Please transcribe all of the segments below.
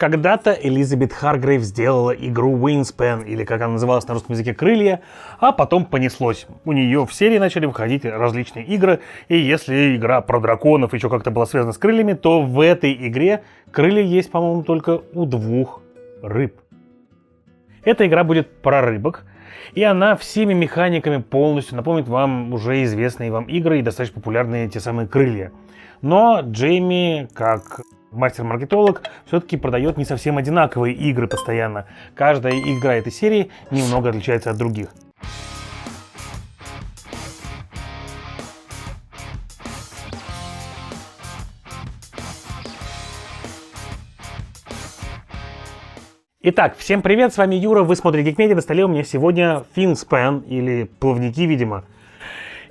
Когда-то Элизабет Харгрейв сделала игру Wingspan, или как она называлась на русском языке, «Крылья», а потом понеслось. У нее в серии начали выходить различные игры, и если игра про драконов еще как-то была связана с крыльями, то в этой игре крылья есть, по-моему, только у двух рыб. Эта игра будет про рыбок, и она всеми механиками полностью напомнит вам уже известные вам игры и достаточно популярные те самые «Крылья». Но Джейми, как мастер-маркетолог, все-таки продает не совсем одинаковые игры постоянно. Каждая игра этой серии немного отличается от других. Итак, всем привет, с вами Юра, вы смотрите Geekmedia, на столе у меня сегодня Wingspan, или плавники, видимо.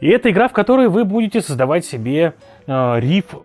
И это игра, в которой вы будете создавать себе риф,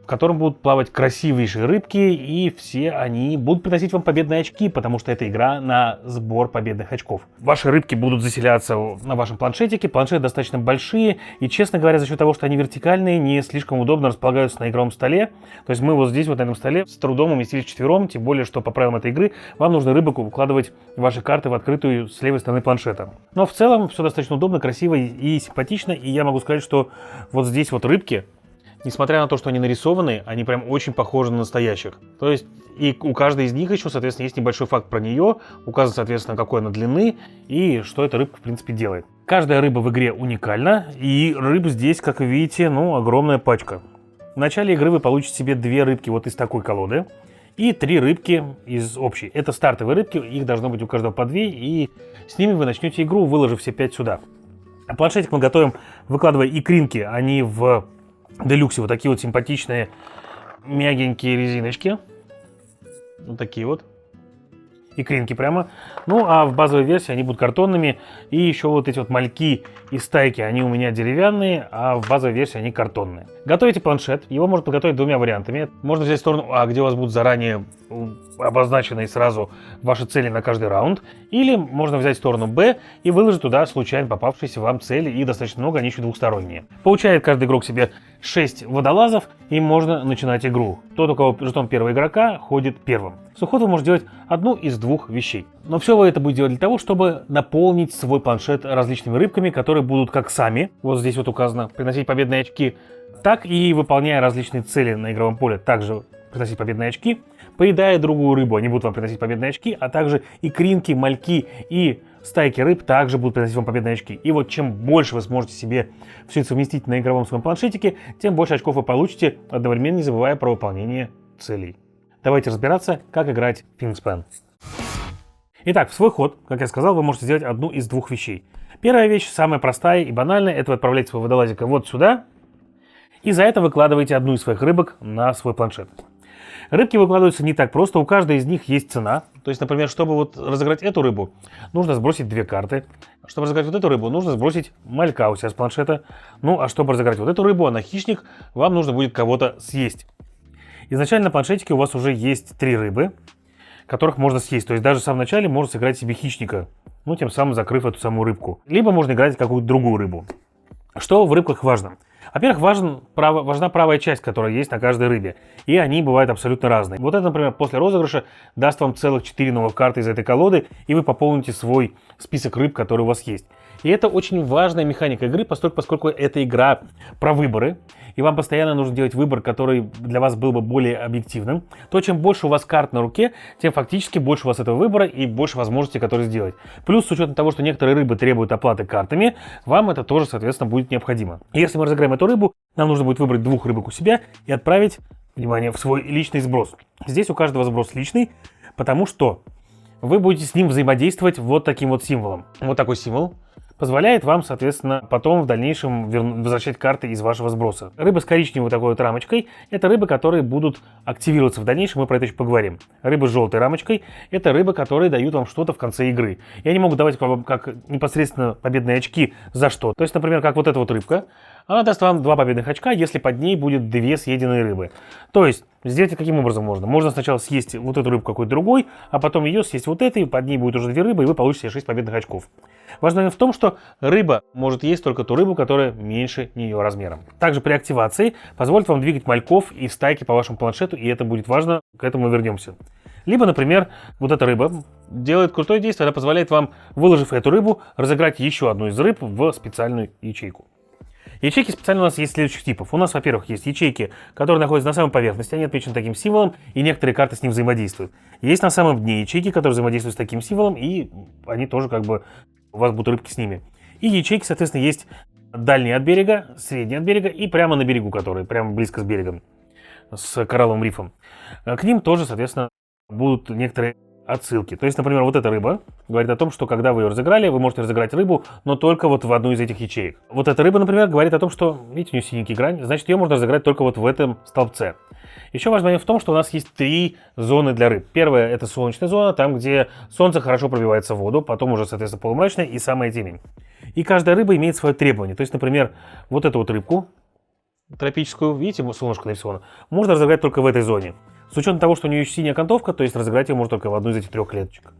в котором будут плавать красивейшие рыбки, и все они будут приносить вам победные очки, потому что это игра на сбор победных очков. Ваши рыбки будут заселяться на вашем планшетике, планшеты достаточно большие, и, честно говоря, за счет того, что они вертикальные, не слишком удобно располагаются на игровом столе. То есть мы вот здесь, вот на этом столе, с трудом уместились вчетвером, тем более, что по правилам этой игры вам нужно рыбок укладывать ваши карты в открытую с левой стороны планшета. Но в целом все достаточно удобно, красиво и симпатично, и я могу сказать, что вот здесь вот рыбки, несмотря на то, что они нарисованы, они прям очень похожи на настоящих. То есть и у каждой из них еще, соответственно, есть небольшой факт про нее, указано, соответственно, какой она длины и что эта рыбка, в принципе, делает. Каждая рыба в игре уникальна, и рыб здесь, как вы видите, огромная пачка. В начале игры вы получите себе 2 рыбки вот из такой колоды и 3 рыбки из общей. Это стартовые рыбки, их должно быть у каждого по 2, и с ними вы начнете игру, выложив все 5 сюда. А планшетик мы готовим, выкладывая икринки, они в делюксе, вот такие вот симпатичные мягенькие резиночки. Вот такие вот. Икринки прямо. Ну, а в базовой версии они будут картонными. И еще вот эти вот мальки и стайки, они у меня деревянные, а в базовой версии они картонные. Готовите планшет. Его можно подготовить 2 вариантами. Можно взять сторону А, где у вас будут заранее обозначены сразу ваши цели на каждый раунд. Или можно взять сторону Б и выложить туда случайно попавшиеся вам цели. И достаточно много, они еще двухсторонние. Получает каждый игрок себе 6 водолазов, и можно начинать игру. Тот, у кого жетон первого игрока, ходит первым. С ухода вы можете делать одну из 2 вещей. Но все вы это будете делать для того, чтобы наполнить свой планшет различными рыбками, которые будут как сами, вот здесь вот указано, приносить победные очки, так и выполняя различные цели на игровом поле, также приносить победные очки, поедая другую рыбу, они будут вам приносить победные очки, а также икринки, мальки и стайки рыб также будут приносить вам победные очки. И вот чем больше вы сможете себе все это совместить на игровом своем планшетике, тем больше очков вы получите, одновременно не забывая про выполнение целей. Давайте разбираться, как играть в Wingspan. Итак, в свой ход, как я сказал, вы можете сделать одну из 2 вещей. Первая вещь, самая простая и банальная, это вы отправляете своего водолазика вот сюда, и за это выкладываете одну из своих рыбок на свой планшет. Рыбки выкладываются не так просто, у каждой из них есть цена. То есть, например, чтобы вот разыграть эту рыбу, нужно сбросить 2 карты. Чтобы разыграть вот эту рыбу, нужно сбросить малька у себя с планшета. Ну, а чтобы разыграть вот эту рыбу, она хищник, вам нужно будет кого-то съесть. Изначально на планшетике у вас уже есть 3 рыбы, которых можно съесть. То есть даже в самом начале можно сыграть себе хищника, тем самым закрыв эту самую рыбку. Либо можно играть какую-то другую рыбу. Что в рыбках важно? Во-первых, важна правая часть, которая есть на каждой рыбе. И они бывают абсолютно разные. Вот это, например, после розыгрыша даст вам целых 4 новых карты из этой колоды, и вы пополните свой список рыб, которые у вас есть. И это очень важная механика игры, поскольку это игра про выборы, и вам постоянно нужно делать выбор, который для вас был бы более объективным. То, чем больше у вас карт на руке, тем фактически больше у вас этого выбора и больше возможностей, которые сделать. Плюс, с учетом того, что некоторые рыбы требуют оплаты картами, вам это тоже, соответственно, будет необходимо. Если мы разыграем эту рыбу, нам нужно будет выбрать 2 рыбок у себя и отправить, внимание, в свой личный сброс. Здесь у каждого сброс личный, потому что вы будете с ним взаимодействовать вот таким вот символом. Вот такой символ позволяет вам, соответственно, потом в дальнейшем возвращать карты из вашего сброса. Рыбы с коричневой такой вот рамочкой – это рыбы, которые будут активироваться в дальнейшем, мы про это еще поговорим. Рыбы с желтой рамочкой – это рыбы, которые дают вам что-то в конце игры. И они могут давать вам как непосредственно победные очки за что. То есть, например, как вот эта вот рыбка, она даст вам 2 победных очка, если под ней будет 2 съеденные рыбы. То есть, сделать каким образом можно? Можно сначала съесть вот эту рыбу какой-то другой, а потом ее съесть вот этой, под ней будет уже 2 рыбы, и вы получите 6 победных очков. Важно в том, что рыба может есть только ту рыбу, которая меньше нее размером. Также при активации позволит вам двигать мальков и стайки по вашему планшету, и это будет важно, к этому мы вернемся. Либо, например, вот эта рыба делает крутое действие, она позволяет вам, выложив эту рыбу, разыграть еще одну из рыб в специальную ячейку. Ячейки специально у нас есть следующих типов. У нас, во-первых, есть ячейки, которые находятся на самой поверхности, они отмечены таким символом, и некоторые карты с ним взаимодействуют. Есть на самом дне ячейки, которые взаимодействуют с таким символом, и они тоже как бы, у вас будут рыбки с ними. И ячейки, соответственно, есть дальние от берега, средние от берега и прямо на берегу, которые прямо близко с берегом, с коралловым рифом. К ним тоже, соответственно, будут некоторые отсылки. То есть, например, вот эта рыба говорит о том, что когда вы ее разыграли, вы можете разыграть рыбу, но только вот в одну из этих ячеек. Вот эта рыба, например, говорит о том, что, видите, у нее синенький грань, значит, ее можно разыграть только вот в этом столбце. Еще важный момент в том, что у нас есть 3 зоны для рыб. Первая — это солнечная зона, там, где солнце хорошо пробивается в воду, потом уже, соответственно, полумрачная и самая темень. И каждая рыба имеет свое требование. То есть, например, вот эту вот рыбку тропическую, видите, солнышко нарисовано, можно разыграть только в этой зоне. С учетом того, что у нее есть синяя окантовка, то есть разыграть ее можно только в одну из этих 3 клеточек.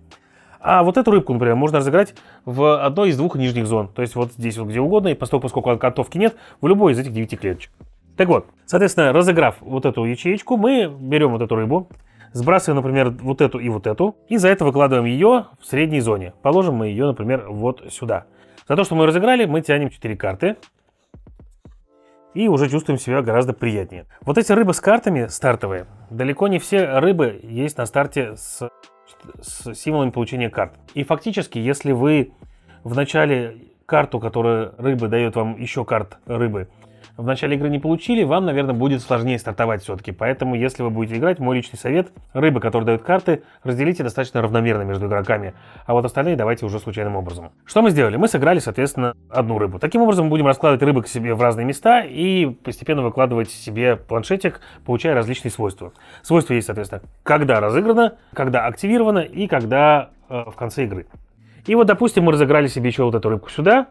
А вот эту рыбку, например, можно разыграть в одной из 2 нижних зон. То есть вот здесь вот где угодно, и поскольку окантовки нет, в любой из этих 9 клеточек. Так вот, соответственно, разыграв вот эту ячеечку, мы берем вот эту рыбу, сбрасываем, например, вот эту, и за это выкладываем ее в средней зоне. Положим мы ее, например, вот сюда. За то, что мы разыграли, мы тянем 4 карты. И уже чувствуем себя гораздо приятнее. Вот эти рыбы с картами стартовые, далеко не все рыбы есть на старте с символами получения карт. И фактически, если вы в начале карту, которую рыба дает вам еще карт рыбы, в начале игры не получили, вам, наверное, будет сложнее стартовать все-таки. Поэтому, если вы будете играть, мой личный совет: рыбы, которые дают карты, разделите достаточно равномерно между игроками, а вот остальные давайте уже случайным образом. Что мы сделали? Мы сыграли, соответственно, одну рыбу. Таким образом, мы будем раскладывать рыбы к себе в разные места и постепенно выкладывать себе планшетик, получая различные свойства. Свойства есть, соответственно, когда разыграно, когда активировано и когда в конце игры. И вот, допустим, мы разыграли себе еще вот эту рыбку сюда,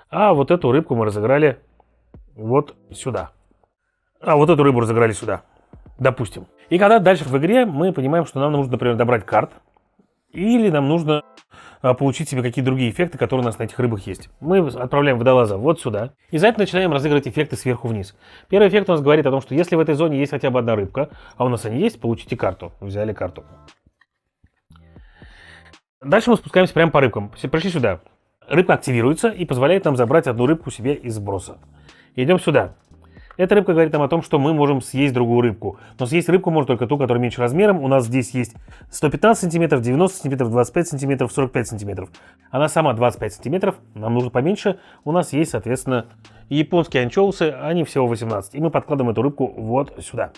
а вот эту рыбку мы разыграли вот сюда. А вот эту рыбу разыграли сюда, допустим. И когда дальше в игре мы понимаем, что нам нужно, например, добрать карт, или нам нужно получить себе какие-то другие эффекты, которые у нас на этих рыбах есть. Мы отправляем водолаза вот сюда, и за это начинаем разыгрывать эффекты сверху вниз. Первый эффект у нас говорит о том, что если в этой зоне есть хотя бы одна рыбка, а у нас они есть, получите карту. Взяли карту. Дальше мы спускаемся прямо по рыбкам. Пришли сюда. Рыбка активируется и позволяет нам забрать одну рыбку себе из сброса. Идем сюда. Эта рыбка говорит нам о том, что мы можем съесть другую рыбку. Но съесть рыбку можно только ту, которая меньше размером. У нас здесь есть 115 см, 90 см, 25 см, 45 см. Она сама 25 см, нам нужно поменьше. У нас есть, соответственно, японские анчоусы, они всего 18. И мы подкладываем эту рыбку вот сюда.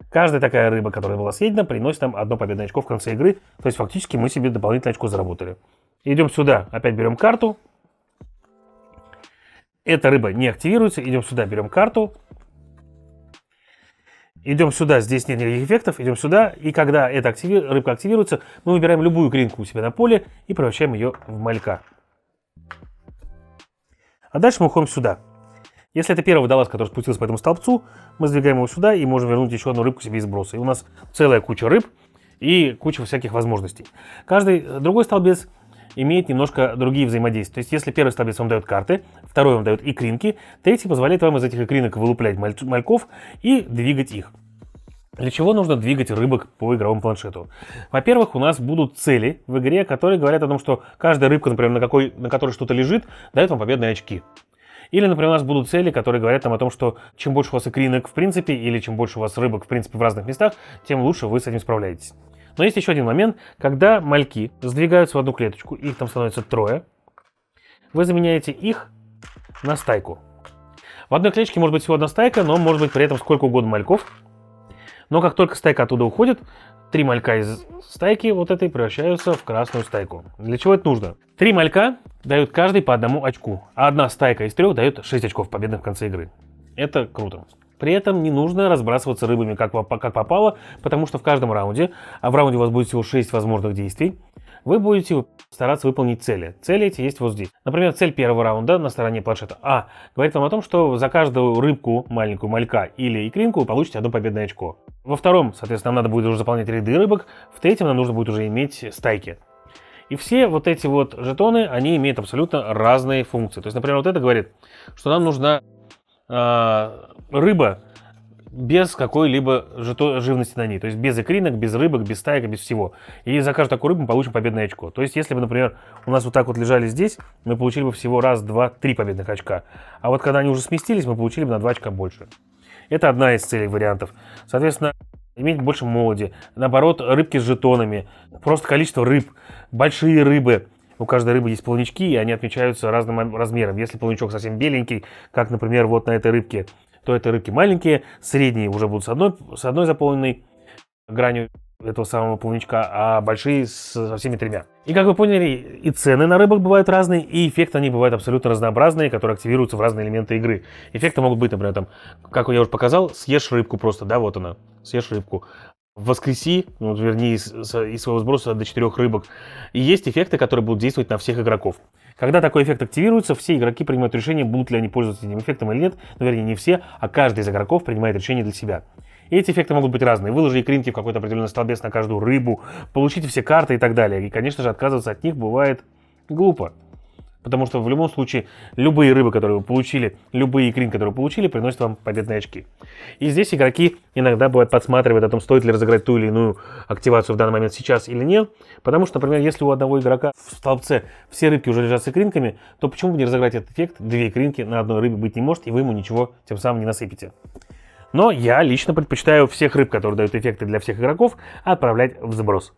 Каждая такая рыба, которая была съедена, приносит нам одно победное очко в конце игры. То есть фактически мы себе дополнительное очко заработали. Идем сюда, опять берем карту. Эта рыба не активируется. Идем сюда, берем карту. Идем сюда, здесь нет никаких эффектов. Идем сюда, и когда эта рыбка активируется, мы выбираем любую кринку у себя на поле и превращаем ее в малька. А дальше мы уходим сюда. Если это первый водолаз, который спустился по этому столбцу, мы сдвигаем его сюда и можем вернуть еще одну рыбку себе из сброса. И у нас целая куча рыб и куча всяких возможностей. Каждый другой столбец имеет немножко другие взаимодействия. То есть, если первый столбец вам дает карты, второй вам дает икринки, третий позволяет вам из этих икринок вылуплять мальков и двигать их. Для чего нужно двигать рыбок по игровому планшету? Во-первых, у нас будут цели в игре, которые говорят о том, что каждая рыбка, например, на которой что-то лежит, дает вам победные очки. Или, например, у нас будут цели, которые говорят нам о том, что чем больше у вас икринок в принципе, или чем больше у вас рыбок в принципе в разных местах, тем лучше вы с этим справляетесь. Но есть еще один момент, когда мальки сдвигаются в одну клеточку, их там становится 3, вы заменяете их на стайку. В одной клеточке может быть всего одна стайка, но может быть при этом сколько угодно мальков. Но как только стайка оттуда уходит, 3 малька из стайки вот этой превращаются в красную стайку. Для чего это нужно? 3 малька дают каждый по одному очку, а одна стайка из 3 дает 6 очков победных в конце игры. Это круто. При этом не нужно разбрасываться рыбами как попало, потому что в каждом раунде, а в раунде у вас будет всего 6 возможных действий, вы будете стараться выполнить цели. Цели эти есть вот здесь. Например, цель первого раунда на стороне планшета А говорит вам о том, что за каждую рыбку, маленькую малька или икринку вы получите одно победное очко. Во втором, соответственно, нам надо будет уже заполнять ряды рыбок. В третьем нам нужно будет уже иметь стайки. И все вот эти вот жетоны, они имеют абсолютно разные функции. То есть, например, вот это говорит, что нам нужна рыба без какой-либо живности на ней. То есть без икринок, без рыбок, без стаек, без всего. И за каждую такую рыбу мы получим победное очко. То есть если бы, например, у нас вот так вот лежали здесь, мы получили бы всего раз, два, три победных очка. А вот когда они уже сместились, мы получили бы на 2 очка больше. Это одна из целей вариантов. Соответственно, иметь больше молоди. Наоборот, рыбки с жетонами. Просто количество рыб. Большие рыбы. У каждой рыбы есть плавнички, и они отмечаются разным размером. Если плавничок совсем беленький, как, например, вот на этой рыбке, то это рыбки маленькие, средние уже будут с одной заполненной гранью этого самого плавничка, а большие со всеми 3. И как вы поняли, и цены на рыбок бывают разные, и эффекты они бывают абсолютно разнообразные, которые активируются в разные элементы игры. Эффекты могут быть, например, там, как я уже показал, съешь рыбку просто, да, вот она, съешь рыбку. Воскреси, ну, вернее, из своего сброса до 4 рыбок. И есть эффекты, которые будут действовать на всех игроков. Когда такой эффект активируется, все игроки принимают решение, будут ли они пользоваться этим эффектом или нет. Но, вернее, не все, а каждый из игроков принимает решение для себя. И эти эффекты могут быть разные. Выложи икринки в какой-то определенный столбец на каждую рыбу, получите все карты и так далее. И, конечно же, отказываться от них бывает глупо. Потому что в любом случае любые рыбы, которые вы получили, любые икринки, которые вы получили, приносят вам победные очки. И здесь игроки иногда бывает подсматривают о том, стоит ли разыграть ту или иную активацию в данный момент сейчас или нет. Потому что, например, если у одного игрока в столбце все рыбки уже лежат с икринками, то почему бы не разыграть этот эффект? 2 икринки на одной рыбе быть не может, и вы ему ничего тем самым не насыпите. Но я лично предпочитаю всех рыб, которые дают эффекты для всех игроков, отправлять в сброс.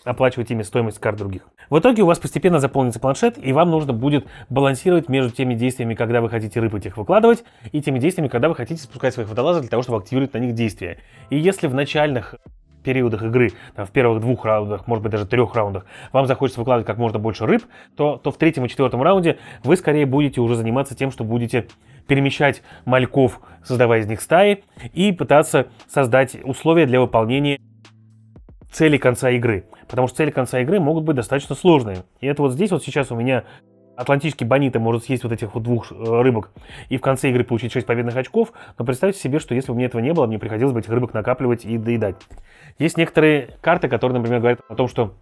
Оплачивать ими стоимость карт других. В итоге у вас постепенно заполнится планшет, и вам нужно будет балансировать между теми действиями, когда вы хотите рыб этих выкладывать, и теми действиями, когда вы хотите спускать своих водолазов для того, чтобы активировать на них действия. И если в начальных периодах игры, там, в первых 2 раундах, может быть даже 3 раундах, вам захочется выкладывать как можно больше рыб, то в 3-м и 4-м раунде вы скорее будете уже заниматься тем, что будете перемещать мальков, создавая из них стаи, и пытаться создать условия для выполнения цели конца игры. Потому что цели конца игры могут быть достаточно сложные. И это вот здесь вот сейчас у меня атлантический бонита может съесть вот этих вот 2 рыбок и в конце игры получить 6 победных очков. Но представьте себе, что если бы мне этого не было, мне приходилось бы этих рыбок накапливать и доедать. Есть некоторые карты, которые, например, говорят о том, что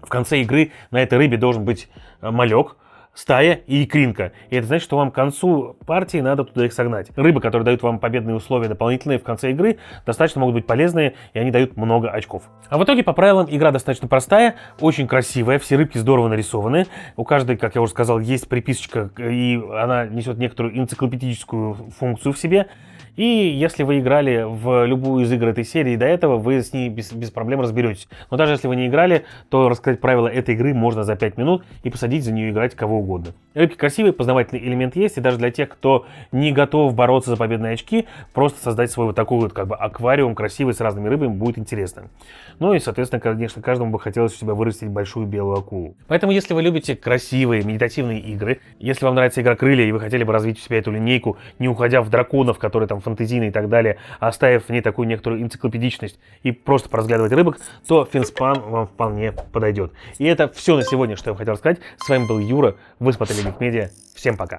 в конце игры на этой рыбе должен быть малек, стая и икринка. И это значит, что вам к концу партии надо туда их согнать. Рыбы, которые дают вам победные условия дополнительные в конце игры, достаточно могут быть полезные, и они дают много очков. А в итоге, по правилам, игра достаточно простая, очень красивая, все рыбки здорово нарисованы. У каждой, как я уже сказал, есть приписочка, и она несет некоторую энциклопедическую функцию в себе. И если вы играли в любую из игр этой серии до этого, вы с ней без проблем разберетесь. Но даже если вы не играли, то рассказать правила этой игры можно за 5 минут и посадить за нее играть кого угодно. Рыбки красивые, познавательный элемент есть, и даже для тех, кто не готов бороться за победные очки, просто создать свой вот такой вот как бы аквариум красивый с разными рыбами будет интересно. Ну и, соответственно, конечно, каждому бы хотелось у себя вырастить большую белую акулу. Поэтому, если вы любите красивые медитативные игры, если вам нравится игра «Крылья» и вы хотели бы развить у себя эту линейку, не уходя в драконов, которые там фэнтезийные и так далее, а оставив в ней такую некоторую энциклопедичность и просто поразглядывать рыбок, то Финспан вам вполне подойдет. И это все на сегодня, что я хотел сказать. С вами был Юра, вы смотрели Geek Media. Всем пока!